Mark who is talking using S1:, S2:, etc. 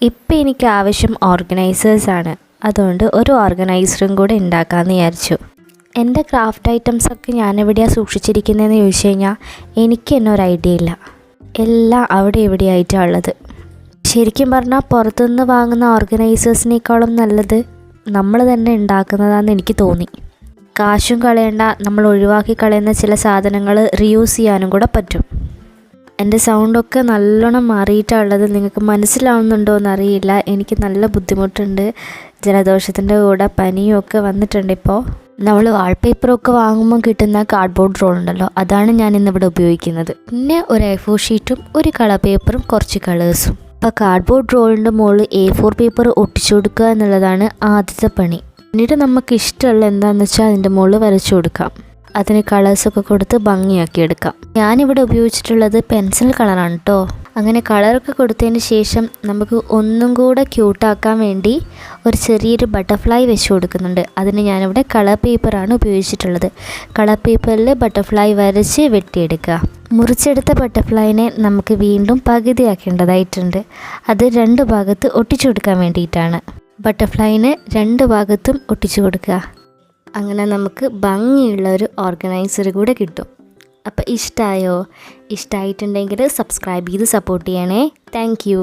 S1: ഇപ്പം എനിക്ക് ആവശ്യം ഓർഗനൈസേഴ്സാണ്. അതുകൊണ്ട് ഒരു ഓർഗനൈസറും കൂടെ ഉണ്ടാക്കാമെന്ന് വിചാരിച്ചു. എൻ്റെ ക്രാഫ്റ്റ് ഐറ്റംസൊക്കെ ഞാനെവിടെയാണ് സൂക്ഷിച്ചിരിക്കുന്നതെന്ന് ചോദിച്ചു കഴിഞ്ഞാൽ എനിക്ക് തന്നെ ഒരു ഐഡിയ ഇല്ല. എല്ലാം അവിടെ എവിടെയായിട്ടാണ് ഉള്ളത്. ശരിക്കും പറഞ്ഞാൽ പുറത്തുനിന്ന് വാങ്ങുന്ന ഓർഗനൈസേഴ്സിനേക്കാളും നല്ലത് നമ്മൾ തന്നെ ഉണ്ടാക്കുന്നതാണെന്ന് എനിക്ക് തോന്നി. കാശും കളയണ്ട, നമ്മൾ ഒഴിവാക്കി കളയുന്ന ചില സാധനങ്ങൾ റീയൂസ് ചെയ്യാനും കൂടെ പറ്റും. എൻ്റെ സൗണ്ടൊക്കെ നല്ലോണം മാറിയിട്ടുള്ളത് നിങ്ങൾക്ക് മനസ്സിലാവുന്നുണ്ടോ എന്നറിയില്ല. എനിക്ക് നല്ല ബുദ്ധിമുട്ടുണ്ട്. ജലദോഷത്തിൻ്റെ കൂടെ പനിയും ഒക്കെ വന്നിട്ടുണ്ട്. ഇപ്പോൾ നമ്മൾ വാൾപേപ്പറൊക്കെ വാങ്ങുമ്പോൾ കിട്ടുന്ന കാർഡ്ബോർഡ് റോൾ ഉണ്ടല്ലോ, അതാണ് ഞാൻ ഇന്നിവിടെ ഉപയോഗിക്കുന്നത്. പിന്നെ ഒരു A4 ഷീറ്റും ഒരു കളർ പേപ്പറും കുറച്ച് കളേഴ്സും. അപ്പോൾ കാർഡ്ബോർഡ് റോളിൻ്റെ മുകളിൽ A4 പേപ്പർ ഒട്ടിച്ചു കൊടുക്കുക എന്നുള്ളതാണ് ആദ്യത്തെ പണി. പിന്നീട് നമുക്ക് ഇഷ്ടമുള്ള എന്താണെന്ന് വെച്ചാൽ അതിൻ്റെ മുകളിൽ വരച്ചു കൊടുക്കാം. അതിന് കളേഴ്സൊക്കെ കൊടുത്ത് ഭംഗിയാക്കി എടുക്കാം. ഞാനിവിടെ ഉപയോഗിച്ചിട്ടുള്ളത് പെൻസിൽ കളറാണ് കേട്ടോ. അങ്ങനെ കളറൊക്കെ കൊടുത്തതിന് ശേഷം നമുക്ക് ഒന്നും കൂടെ ക്യൂട്ടാക്കാൻ വേണ്ടി ഒരു ചെറിയൊരു ബട്ടർഫ്ലൈ വെച്ച് കൊടുക്കുന്നുണ്ട്. അതിന് ഞാനിവിടെ കളർ പേപ്പറാണ് ഉപയോഗിച്ചിട്ടുള്ളത്. കളർ പേപ്പറിൽ ബട്ടർഫ്ലൈ വരച്ച് വെട്ടിയെടുക്കുക. മുറിച്ചെടുത്ത ബട്ടർഫ്ലൈനെ നമുക്ക് വീണ്ടും പകുതിയാക്കേണ്ടതായിട്ടുണ്ട്. അത് 2 ഭാഗത്ത് ഒട്ടിച്ചു കൊടുക്കാൻ വേണ്ടിയിട്ടാണ്. ബട്ടർഫ്ലൈന് 2 ഭാഗത്തും ഒട്ടിച്ചു കൊടുക്കുക. അങ്ങനെ നമുക്ക് ഭംഗിയുള്ള ഒരു ഓർഗനൈസർ കൂടെ കിട്ടും. അപ്പോൾ ഇഷ്ടമായിട്ടുണ്ടെങ്കിൽ സബ്സ്ക്രൈബ് ചെയ്ത് സപ്പോർട്ട് ചെയ്യണേ. Thank you.